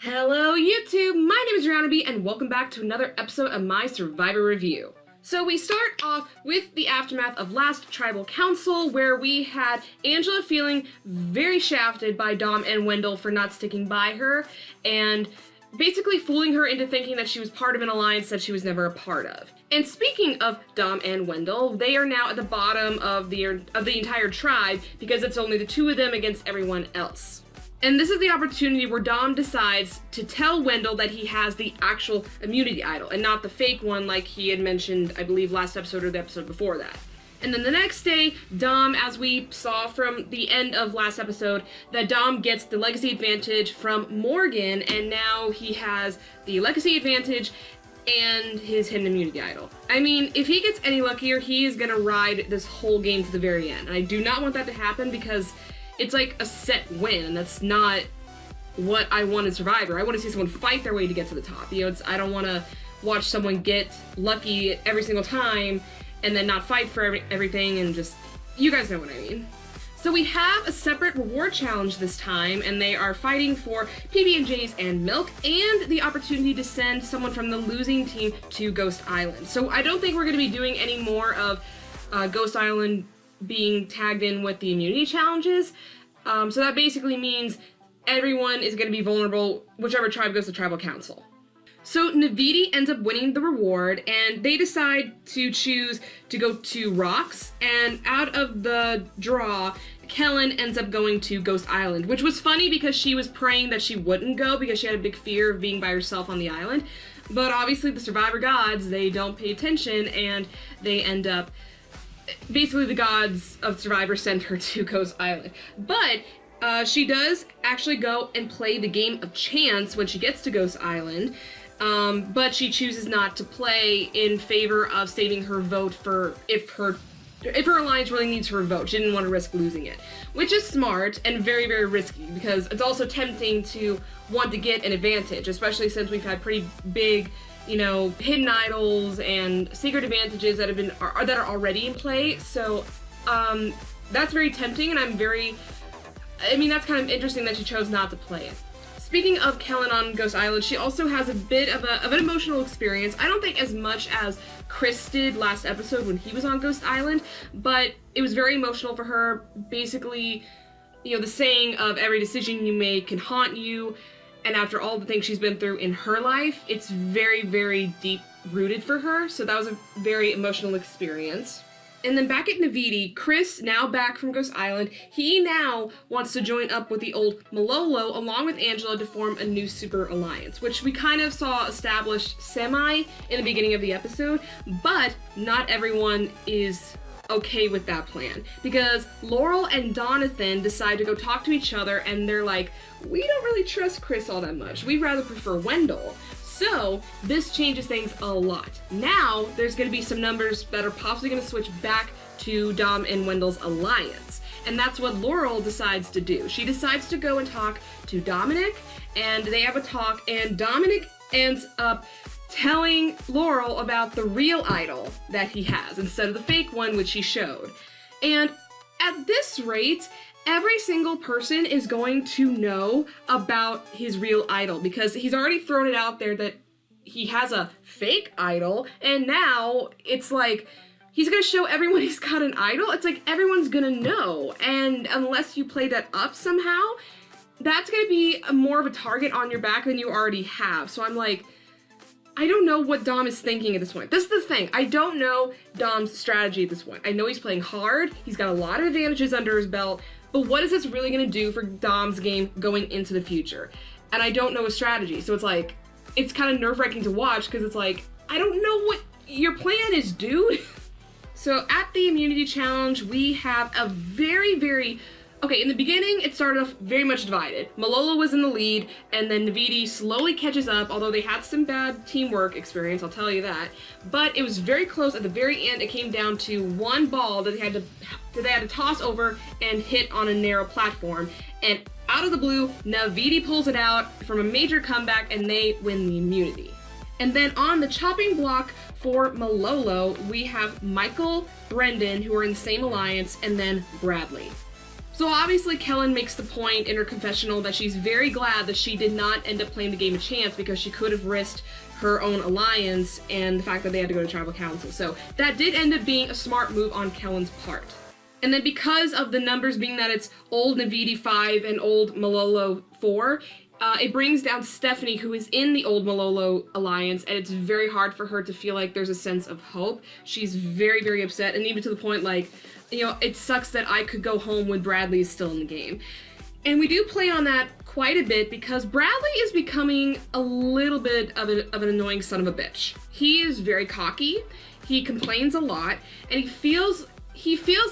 Hello YouTube, my name is rhianaB and welcome back to another episode of my Survivor Review. So we start off with the aftermath of last Tribal Council, where we had Angela feeling very shafted by Dom and Wendell for not sticking by her, and basically fooling her into thinking that she was part of an alliance that she was never a part of. And speaking of Dom and Wendell, they are now at the bottom of the entire tribe because it's only the two of them against everyone else. And this is the opportunity where Dom decides to tell Wendell that he has the actual immunity idol and not the fake one like he had mentioned, I believe, last episode or the episode before that. And then the next day, Dom, as we saw from the end of last episode, that Dom gets the legacy advantage from Morgan, and now he has the legacy advantage and his hidden immunity idol. I mean, if he gets any luckier, he is gonna ride this whole game to the very end. And I do not want that to happen because it's like a set win, and that's not what I want in Survivor. I want to see someone fight their way to get to the top. You know, I don't want to watch someone get lucky every single time and then not fight for everything and just, you guys know what I mean. So we have a separate reward challenge this time, and they are fighting for PB&Js and milk and the opportunity to send someone from the losing team to Ghost Island. So I don't think we're going to be doing any more of Ghost Island being tagged in with the immunity challenges. So that basically means everyone is going to be vulnerable, whichever tribe goes to Tribal Council. So Navidi ends up winning the reward, and they decide to choose to go to Rocks, and out of the draw, Kellen ends up going to Ghost Island, which was funny because she was praying that she wouldn't go because she had a big fear of being by herself on the island. But obviously the Survivor gods, they don't pay attention, and they end up, basically the gods of Survivor sent her to Ghost Island. But she does actually go and play the game of chance when she gets to Ghost Island, but she chooses not to play in favor of saving her vote for if her alliance really needs her vote. She didn't want to risk losing it, which is smart and very, very risky because it's also tempting to want to get an advantage, especially since we've had pretty big, you know, hidden idols and secret advantages that are already in play. So that's very tempting, and that's kind of interesting that she chose not to play it. Speaking of Kellen on Ghost Island, she also has a bit of an emotional experience. I don't think as much as Chris did last episode when he was on Ghost Island, but it was very emotional for her. Basically, you know, the saying of every decision you make can haunt you. And after all the things she's been through in her life, it's very, very deep-rooted for her. So that was a very emotional experience. And then back at Navidi, Chris, now back from Ghost Island, he now wants to join up with the old Malolo along with Angela to form a new super alliance, which we kind of saw established semi in the beginning of the episode, but not everyone is okay with that plan, because Laurel and Donathan decide to go talk to each other, and they're like, we don't really trust Chris all that much. We'd rather prefer Wendell. So this changes things a lot. Now there's going to be some numbers that are possibly going to switch back to Dom and Wendell's alliance. And that's what Laurel decides to do. She decides to go and talk to Dominic, and they have a talk, and Dominic ends up telling Laurel about the real idol that he has instead of the fake one which he showed. And at this rate, every single person is going to know about his real idol because he's already thrown it out there that he has a fake idol, and now it's like he's gonna show everyone he's got an idol. It's like everyone's gonna know, and unless you play that up somehow, that's gonna be more of a target on your back than you already have. So I'm like, I don't know what Dom is thinking at this point. This is the thing. I don't know Dom's strategy at this point. I know he's playing hard. He's got a lot of advantages under his belt. But what is this really going to do for Dom's game going into the future? And I don't know his strategy. So it's like, it's kind of nerve-wracking to watch because it's like, I don't know what your plan is, dude. So at the immunity challenge, we have a very, very... Okay, in the beginning, it started off very much divided. Malolo was in the lead, and then Navidi slowly catches up, although they had some bad teamwork experience, I'll tell you that. But it was very close. At the very end, it came down to one ball that they had to toss over and hit on a narrow platform. And out of the blue, Navidi pulls it out from a major comeback, and they win the immunity. And then on the chopping block for Malolo, we have Michael, Brendan, who are in the same alliance, and then Bradley. So obviously Kellen makes the point in her confessional that she's very glad that she did not end up playing the game a chance because she could have risked her own alliance and the fact that they had to go to tribal council. So that did end up being a smart move on Kellen's part. And then because of the numbers being that it's old Navidi 5 and old Malolo 4, it brings down Stephanie, who is in the old Malolo alliance, and it's very hard for her to feel like there's a sense of hope. She's very, very upset, and even to the point like, you know, it sucks that I could go home when Bradley is still in the game. And we do play on that quite a bit because Bradley is becoming a little bit of an annoying son of a bitch. He is very cocky, he complains a lot, and he feels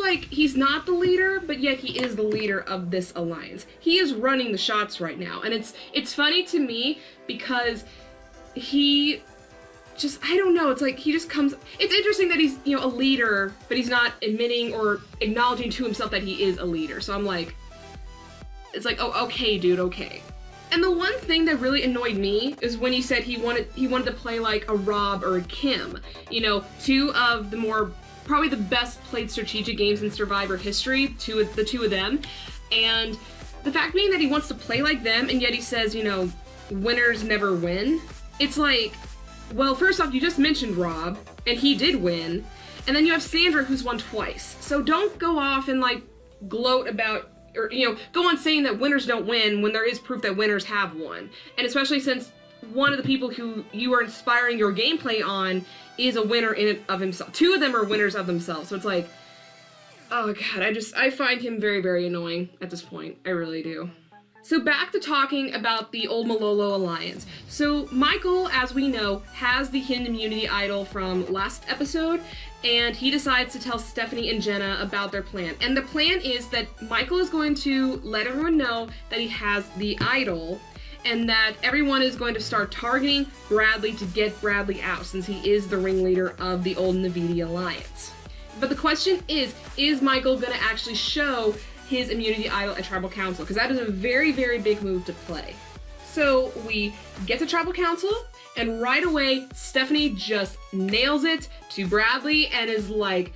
like he's not the leader, but yet he is the leader of this alliance. He is running the shots right now, and it's funny to me because he just, I don't know, it's like he just comes, it's interesting that he's, you know, a leader, but he's not admitting or acknowledging to himself that he is a leader. So I'm like, it's like, oh, okay, dude, okay. And the one thing that really annoyed me is when he said he wanted to play like a Rob or a Kim, you know, two of the more, probably the best played strategic games in Survivor history, the two of them. And the fact being that he wants to play like them, and yet he says, you know, winners never win. It's like, well, first off, you just mentioned Rob, and he did win. And then you have Sandra, who's won twice. So don't go off and like gloat about, or, you know, go on saying that winners don't win when there is proof that winners have won. And especially since one of the people who you are inspiring your gameplay on is a winner in and of himself. Two of them are winners of themselves. So it's like, oh god, I find him very, very annoying at this point. I really do. So back to talking about the old Malolo alliance. So Michael, as we know, has the hidden immunity idol from last episode, and he decides to tell Stephanie and Jenna about their plan. And the plan is that Michael is going to let everyone know that he has the idol, and that everyone is going to start targeting Bradley to get Bradley out, since he is the ringleader of the old Navidi alliance. But the question is Michael gonna actually show his immunity idol at tribal council? Because that is a very, very big move to play. So we get to tribal council, and right away, Stephanie just nails it to Bradley and is like,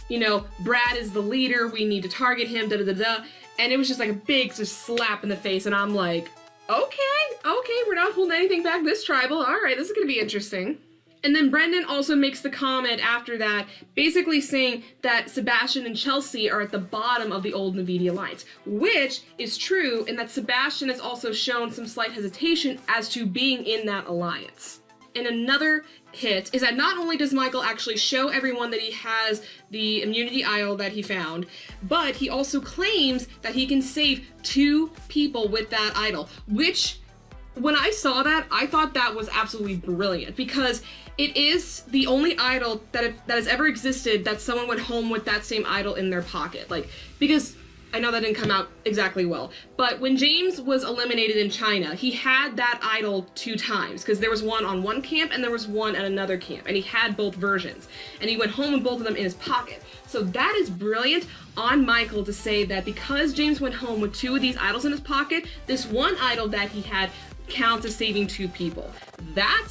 you know, Brad is the leader, we need to target him, da-da-da-da. And it was just like a big just slap in the face, and I'm like, okay, we're not holding anything back this tribal. All right, this is gonna be interesting. And then Brendan also makes the comment after that, basically saying that Sebastian and Chelsea are at the bottom of the old Navidi alliance, which is true, and that Sebastian has also shown some slight hesitation as to being in that alliance. And another hit is that not only does Michael actually show everyone that he has the immunity idol that he found, but he also claims that he can save 2 people with that idol, which, when I saw that, I thought that was absolutely brilliant, because it is the only idol that has ever existed that someone went home with that same idol in their pocket. Like, because I know that didn't come out exactly well, but when James was eliminated in China, he had that idol 2 times, because there was one on one camp and there was one at another camp, and he had both versions, and he went home with both of them in his pocket. So that is brilliant on Michael to say that because James went home with 2 of these idols in his pocket, this one idol that he had counts as saving 2 people. That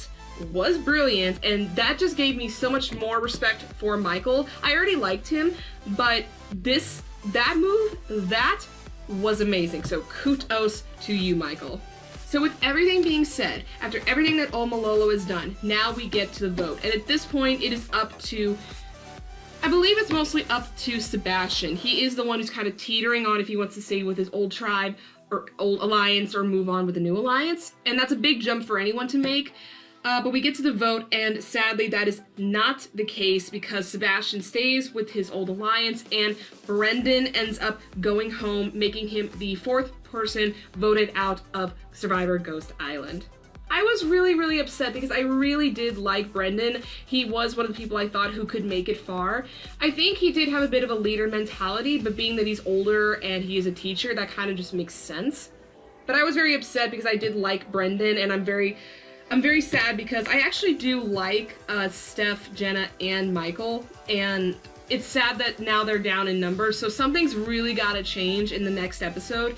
was brilliant, and that just gave me so much more respect for Michael. I already liked him, but that move was amazing. So kudos to you, Michael. So with everything being said, after everything that old Malolo has done, now we get to the vote. And at this point, it is up to, I believe it's mostly up to Sebastian. He is the one who's kind of teetering on if he wants to stay with his old tribe or old alliance or move on with the new alliance. And that's a big jump for anyone to make. But we get to the vote, and sadly that is not the case, because Sebastian stays with his old alliance, and Brendan ends up going home, making him the 4th person voted out of Survivor Ghost Island. I was really, really upset because I really did like Brendan. He was one of the people I thought who could make it far. I think he did have a bit of a leader mentality, but being that he's older and he is a teacher, that kind of just makes sense. But I was very upset because I did like Brendan, and I'm very sad because I actually do like Steph, Jenna, and Michael, and it's sad that now they're down in numbers, so something's really gotta change in the next episode,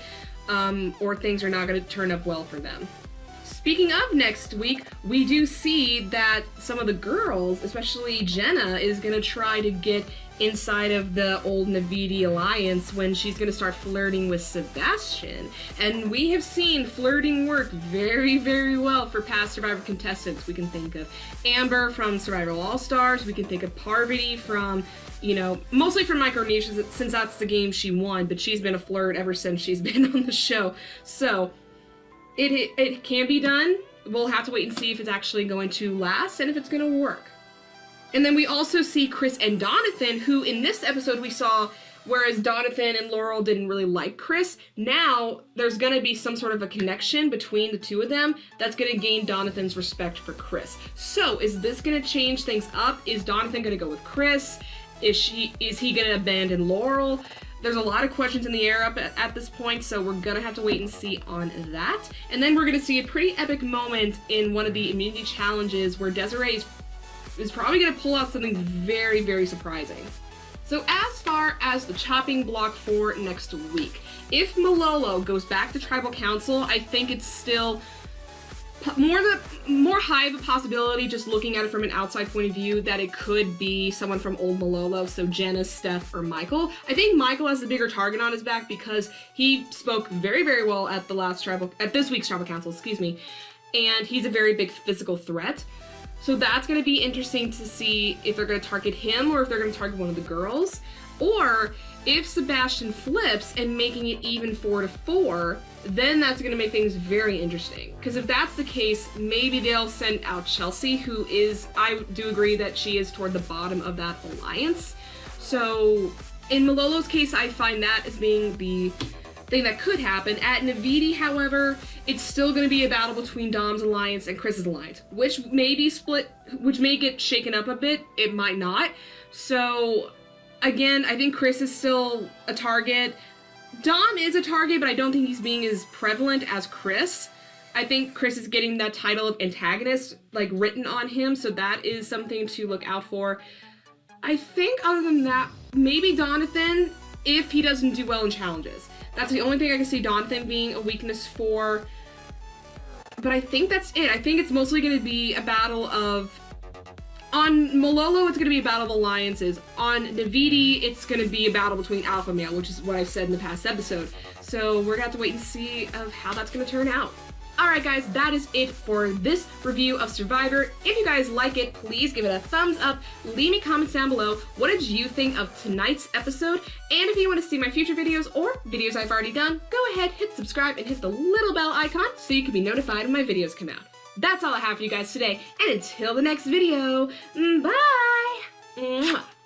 or things are not gonna turn up well for them. Speaking of next week, we do see that some of the girls, especially Jenna, is gonna try to get inside of the old Navidi alliance when she's going to start flirting with Sebastian. And we have seen flirting work very, very well for past Survivor contestants. We can think of Amber from Survivor All-Stars. We can think of Parvati from, you know, mostly from Micronesia since that's the game she won, but she's been a flirt ever since she's been on the show. So it can be done. We'll have to wait and see if it's actually going to last and if it's going to work. And then we also see Chris and Donathan, who in this episode we saw, whereas Donathan and Laurel didn't really like Chris, now there's going to be some sort of a connection between the two of them that's going to gain Donathan's respect for Chris. So is this going to change things up? Is Donathan going to go with Chris? Is he going to abandon Laurel? There's a lot of questions in the air up at this point, so we're gonna have to wait and see on that. And then we're gonna see a pretty epic moment in one of the immunity challenges where Desiree is probably gonna pull out something very, very surprising. So as far as the chopping block for next week, if Malolo goes back to Tribal Council, I think it's still more high of a possibility, just looking at it from an outside point of view, that it could be someone from old Malolo, so Jenna, Steph, or Michael. I think Michael has the bigger target on his back because he spoke very, very well at this week's Tribal Council, excuse me, and he's a very big physical threat. So that's going to be interesting to see if they're going to target him or if they're going to target one of the girls, or if Sebastian flips and making it even 4-4, then that's going to make things very interesting. Because if that's the case, maybe they'll send out Chelsea, who is, I do agree that she is toward the bottom of that alliance. So in Malolo's case, I find that as being the thing that could happen. At Navidi, however, it's still going to be a battle between Dom's alliance and Chris's alliance, which may be split, which may get shaken up a bit. It might not. So again, I think Chris is still a target. Dom is a target, but I don't think he's being as prevalent as Chris. I think Chris is getting that title of antagonist, like, written on him, so that is something to look out for. I think other than that, maybe Donathan, if he doesn't do well in challenges. That's the only thing I can see Donathan being a weakness for. But I think that's it. I think it's mostly going to be a battle of... On Malolo, it's going to be a battle of alliances. On Navidi, it's going to be a battle between alpha male, which is what I've said in the past episode. So we're going to have to wait and see of how that's going to turn out. Alright guys, that is it for this review of Survivor. If you guys like it, please give it a thumbs up, leave me comments down below. What did you think of tonight's episode? And if you want to see my future videos or videos I've already done, go ahead, hit subscribe, and hit the little bell icon so you can be notified when my videos come out. That's all I have for you guys today, and until the next video, bye! Mwah.